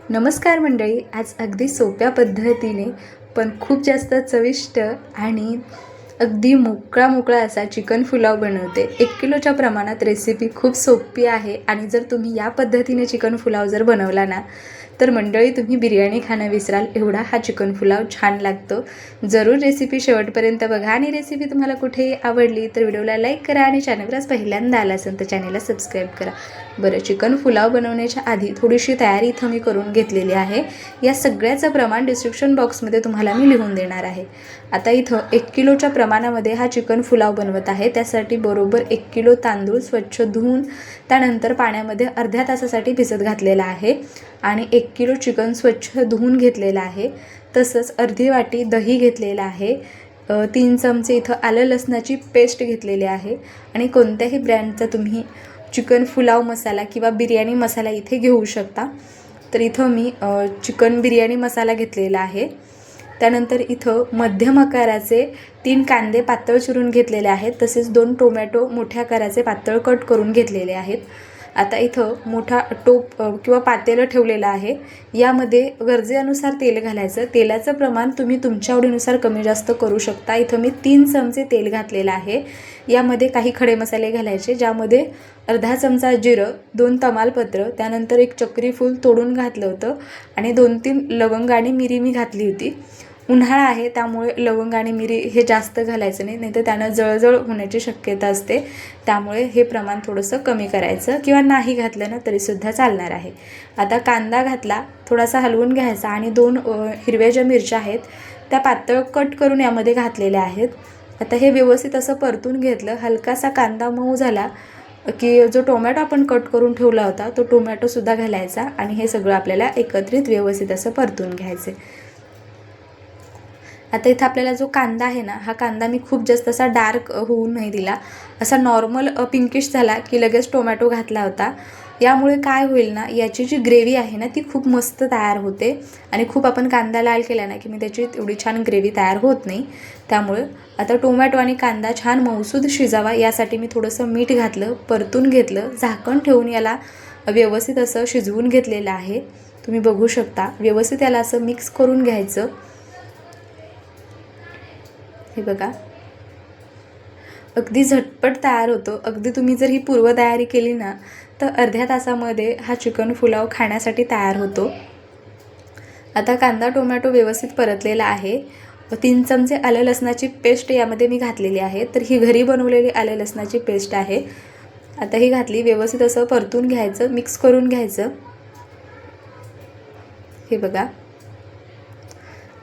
नमस्कार मंडळी, आज अगदी सोप्या पद्धतीने पण खूप जास्त चविष्ट आणि अगदी मोकळा असा चिकन पुलाव बनवते। 1 किलोच्या प्रमाणात रेसिपी खूप सोपी आहे आणि जर तुम्ही या पद्धतीने चिकन पुलाव जर बनवला ना तर मंडळी तुम्ही बिर्याणी खाणं विसराल, एवढा हा चिकन पुलाव छान लागतो। जरूर रेसिपी शेवटपर्यंत बघा आणि रेसिपी तुम्हाला कुठेही आवडली तर व्हिडिओला लाईक करा आणि चॅनलवरच पहिल्यांदा आला असेल तर चॅनलला सबस्क्राईब करा। बरं, चिकन पुलाव बनवण्याच्या आधी थोडीशी तयारी इथं मी करून घेतलेली आहे। या सगळ्याचं प्रमाण डिस्क्रिप्शन बॉक्समध्ये तुम्हाला मी लिहून देणार आहे। आता इथं 1 किलोच्या प्रमाणामध्ये हा चिकन पुलाव बनवत आहे। त्यासाठी बरोबर 1 किलो तांदूळ स्वच्छ धुवून त्यानंतर पाण्यामध्ये अर्ध्या तासासाठी भिजत घातलेला आहे आणि 1 किलो चिकन स्वच्छ धुवून घेतलेला आहे। तसंच अर्धी वाटी दही घेतलेला आहे। 3 चमचे इथं आलं लसणाची पेस्ट घेतलेली आहे आणि कोणत्याही ब्रँडचा तुम्ही चिकन पुलाव मसाला किंवा बिर्याणी मसाला इथे घेऊ शकता। तर इथं मी चिकन बिर्याणी मसाला घेतलेला आहे। त्यानंतर इथं मध्यम आकाराचे 3 कांदे पातळ चिरून घेतलेले आहेत। तसेच 2 टोमॅटो मोठ्या आकाराचे पातळ कट करून घेतलेले आहेत। आता इथं मोठा टोप किंवा पातेलं ठेवलेलं आहे। यामध्ये गरजेनुसार तेल घालायचं। तेलाचं प्रमाण तुम्ही तुमच्या आवडीनुसार कमी जास्त करू शकता। इथं मी 3 चमचे तेल घातलेलं आहे। यामध्ये काही खडे मसाले घालायचे, ज्यामध्ये अर्धा चमचा जिरं, 2 तमालपत्र, त्यानंतर 1 चक्री फूल तोडून घातलं होतं आणि 2-3 लवंग आणि मिरी मी घातली होती। उन्हाळा आहे त्यामुळे लवंग आणि मिरी हे जास्त घालायचं नाही, नाहीतर त्यानं जळजळ होण्याची शक्यता असते। त्यामुळे हे प्रमाण थोडंसं कमी करायचं किंवा नाही घातलं ना तरीसुद्धा चालणार आहे। आता कांदा घातला, थोडासा हलवून घ्यायचा आणि 2 हिरव्या ज्या मिरच्या आहेत त्या पातळ कट करून यामध्ये घातलेल्या आहेत। आता हे व्यवस्थित असं परतून घेतलं। हलकासा कांदा मऊ झाला की जो टोमॅटो आपण कट करून ठेवला होता तो टोमॅटोसुद्धा घालायचा आणि हे सगळं आपल्याला एकत्रित व्यवस्थित असं परतून घ्यायचं। आता इथं आपल्याला जो कांदा आहे ना, हा कांदा मी खूप जास्त असा डार्क होऊ नाही दिला, असा नॉर्मल पिंकिश झाला की लगेच टोमॅटो घातला होता। यामुळे काय होईल ना, याची जी ग्रेव्ही आहे ना ती खूप मस्त तयार होते आणि खूप आपण कांदा लाल केला ना की मी त्याची एवढी छान ग्रेव्ही तयार होत नाही। त्यामुळे आता टोमॅटो आणि कांदा छान मऊसूद शिजावा यासाठी मी थोडंसं मीठ घातलं, परतून घेतलं, झाकण ठेवून याला व्यवस्थित असं शिजवून घेतलेलं आहे। तुम्ही बघू शकता, व्यवस्थित याला असं मिक्स करून घ्यायचं। हे बघा, अगदी झटपट तयार होतो। अगदी तुम्ही जर ही पूर्वतयारी केली ना तर अर्ध्या तासामध्ये हा चिकन पुलाव खाण्यासाठी तयार होतो। आता कांदा टोमॅटो व्यवस्थित परतलेला आहे। 3 चमचे आलं लसणाची पेस्ट यामध्ये मी घातलेली आहे। तर ही घरी बनवलेली आलं लसणाची पेस्ट आहे। आता ही घातली, व्यवस्थित असं परतून घ्यायचं, मिक्स करून घ्यायचं। हे बघा,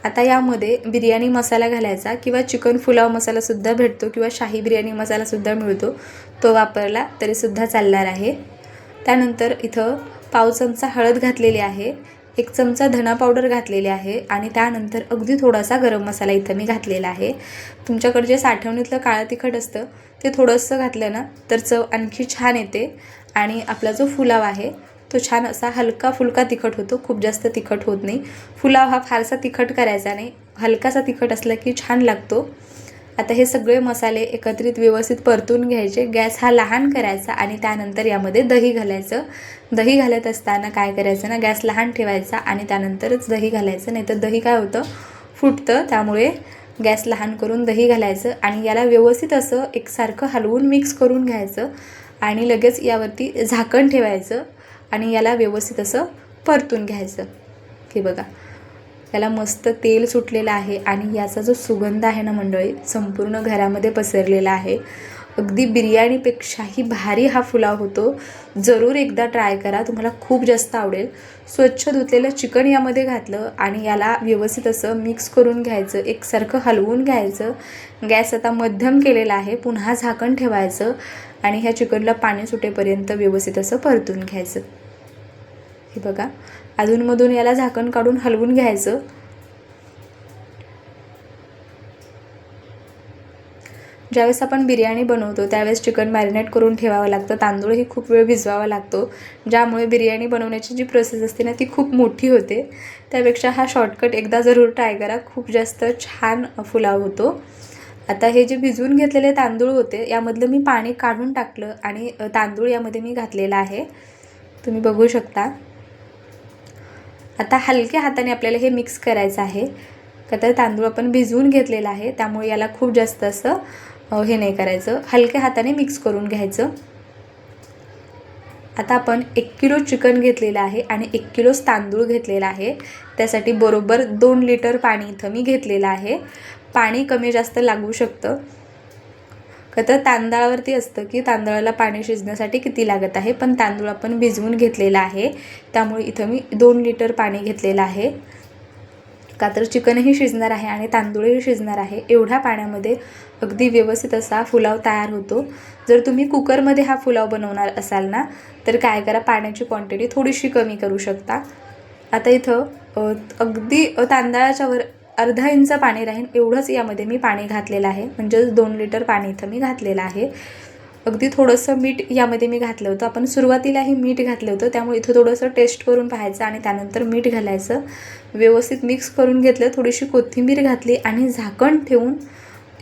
आता यामध्ये बिर्याणी मसाला घालायचा किंवा चिकन पुलाव मसालासुद्धा भेटतो किंवा शाही बिर्याणी मसालासुद्धा मिळतो, तो वापरला तरीसुद्धा चालणार आहे। त्यानंतर इथं पाव चमचा हळद घातलेली आहे, 1 चमचा धना पावडर घातलेली आहे आणि त्यानंतर अगदी थोडासा गरम मसाला इथं मी घातलेला आहे। तुमच्याकडे जे साठवणीतलं काळं तिखट असतं ते थोडंसं घातलं ना तर चव आणखी छान येते आणि आपला जो पुलाव आहे तो छान असा हलका फुलका तिखट होतो, खूप जास्त तिखट होत नाही। पुलाव हा फारसा तिखट करायचा नाही, हलकासा तिखट असला की छान लागतो। आता हे सगळे मसाले एकत्रित व्यवस्थित परतून घ्यायचे। गॅस हा लहान करायचा आणि त्यानंतर यामध्ये दही घालायचं। दही घालत असताना काय करायचं ना, गॅस लहान ठेवायचा आणि त्यानंतरच दही घालायचं, नाहीतर दही काय होतं, फुटतं। त्यामुळे गॅस लहान करून दही घालायचं आणि याला व्यवस्थित असं एकसारखं हलवून मिक्स करून घ्यायचं आणि लगेच यावरती झाकण ठेवायचं आणि याला व्यवस्थित असं परतून घ्यायचं। हे बघा, याला मस्त तेल सुटलेलं आहे आणि याचा जो सुगंध आहे ना मंडळी संपूर्ण घरामध्ये पसरलेला आहे। अगदी बिर्याणीपेक्षाही भारी हा पुलाव होतो। जरूर एकदा ट्राय करा, तुम्हाला खूप जास्त आवडेल। स्वच्छ धुतलेलं चिकन यामध्ये घातलं आणि याला व्यवस्थित असं मिक्स करून घ्यायचं, एकसारखं हलवून घ्यायचं। गॅस आता मध्यम केलेला आहे, पुन्हा झाकण ठेवायचं आणि ह्या चिकनला पाणी सुटेपर्यंत व्यवस्थित असं परतून घ्यायचं। हे बघा, अधूनमधून याला झाकण काढून हलवून घ्यायचं। ज्यावेळेस आपण बिर्याणी बनवतो त्यावेळेस चिकन मॅरिनेट करून ठेवावं लागतं, तांदूळही खूप वेळ भिजवावा लागतो, ज्यामुळे बिर्याणी बनवण्याची जी प्रोसेस असते ना ती खूप मोठी होते। त्यापेक्षा हा शॉर्टकट एकदा जरूर ट्राय करा, खूप जास्त छान पुलाव होतो। आता हे जे भिजवून घेतलेले तांदूळ होते यामधलं मी पाणी काढून टाकलं आणि तांदूळ यामध्ये मी घातलेला आहे, तुम्ही बघू शकता। आता हलक्या हाताने आपल्याला हे मिक्स करायचं आहे. का तर तांदूळ आपण भिजवून घेतलेला आहे, त्यामुळे याला खूप जास्त असं हे नाही करायचं, हलक्या हाताने मिक्स करून घ्यायचं. आता आपण 1 किलो चिकन घेतलेलं आहे आणि 1 किलो तांदूळ घेतलेला आहे. त्यासाठी बरोबर 2 लिटर पाणी इथं मी घेतलेलं आहे. पाणी कमी जास्त लागू शकतं, का तर तांदळावरती असतं की तांदळाला पाणी शिजण्यासाठी किती लागत आहे. पण तांदूळ आपण भिजवून घेतलेला आहे, त्यामुळे इथं मी 2 लिटर पाणी घेतलेलं आहे. का तर चिकनही शिजणार आहे आणि तांदूळही शिजणार आहे. एवढ्या पाण्यामध्ये अगदी व्यवस्थित असा पुलाव तयार होतो. जर तुम्ही कुकरमध्ये हा पुलाव बनवणार असाल ना, तर काय करा, पाण्याची क्वांटिटी थोडीशी कमी करू शकता. आता इथं अगदी तांदळाच्या वर अर्धा इंच पाणी राहील एवढंच यामध्ये मी पाणी घातलेलं आहे. म्हणजेच 2 लिटर पाणी इथं मी घातलेलं आहे. अगदी थोडंसं मीठ यामध्ये मी घातलं होतं. आपण सुरुवातीलाही मीठ घातलं होतं, त्यामुळे इथं थोडंसं टेस्ट करून पाहायचं आणि त्यानंतर मीठ घालायचं. व्यवस्थित मिक्स करून घेतलं, थोडीशी कोथिंबीर घातली आणि झाकण ठेवून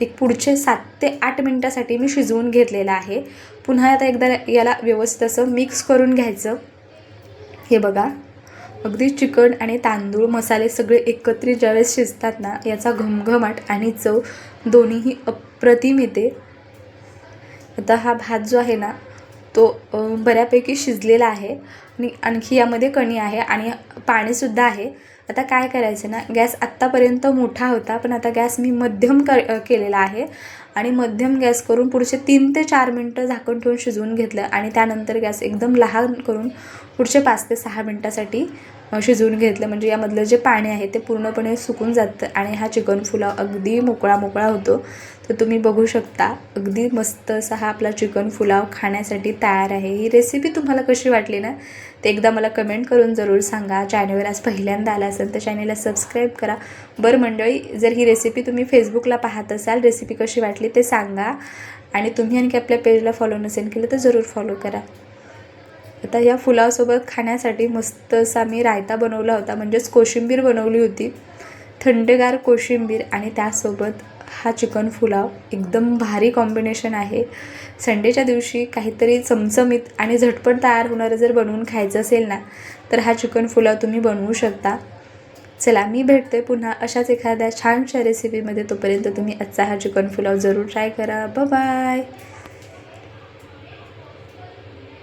एक पुढचे 7 ते 8 मिनटासाठी मी शिजवून घेतलेलं आहे. पुन्हा आता एकदा याला व्यवस्थित असं मिक्स करून घ्यायचं. हे बघा, अगदी चिकन आणि तांदूळ मसाले सगळे एकत्रित ज्यावेळेस शिजतात ना, याचा घमघमाट आणि चव दोन्हीही अप्रतिम येते. आता हा भात जो आहे ना, तो बऱ्यापैकी शिजलेला आहे आणि आणखी यामध्ये कणी आहे आणि पाणीसुद्धा आहे. आता काय करायचं ना, गॅस आत्तापर्यंत मोठा होता, पण आता गॅस मी मध्यम केलेला आहे आणि मध्यम गॅस करून पुढचे 3 ते 4 मिनटं झाकण ठेवून शिजवून घेतलं आणि त्यानंतर गॅस एकदम लहान करून पुढचे 5 ते 6 मिनटासाठी शिजवून घेतलं. म्हणजे यामधलं जे पाणी आहे ते पूर्णपणे सुकून जातं आणि हा चिकन पुलाव अगदी मोकळा मोकळा होतो. तर तुम्ही बघू शकता, अगदी मस्त असा हा आपला चिकन पुलाव खाण्यासाठी तयार आहे. ही रेसिपी तुम्हाला कशी वाटली ना, ते एकदा मला कमेंट करून जरूर सांगा. चॅनलवर आज पहिल्यांदा आला असेल तर चॅनलला सबस्क्राईब करा. बरं मंडळी, जर ही रेसिपी तुम्ही फेसबुकला पाहत असाल, रेसिपी कशी वाटली ते सांगा आणि तुम्ही आणखी आपल्या पेजला फॉलो नसेल केलं तर जरूर फॉलो करा. आता या पुलावसोबत खाण्यासाठी मस्त असा मी रायता बनवला होता, म्हणजेच कोशिंबीर बनवली होती, थंडगार कोशिंबीर आणि त्यासोबत हा चिकन पुलाव. एकदम भारी कॉम्बिनेशन आहे. संडेच्या दिवशी काहीतरी चमचमीत आणि झटपट तयार होणारं जर बनवून खायचं असेल ना, तर हा चिकन पुलाव तुम्ही बनवू शकता. चला, मी भेटते पुन्हा अशाच एखाद्या छानशा रेसिपीमध्ये. तोपर्यंत तुम्ही आजचा हा चिकन पुलाव जरूर ट्राय करा. बाय.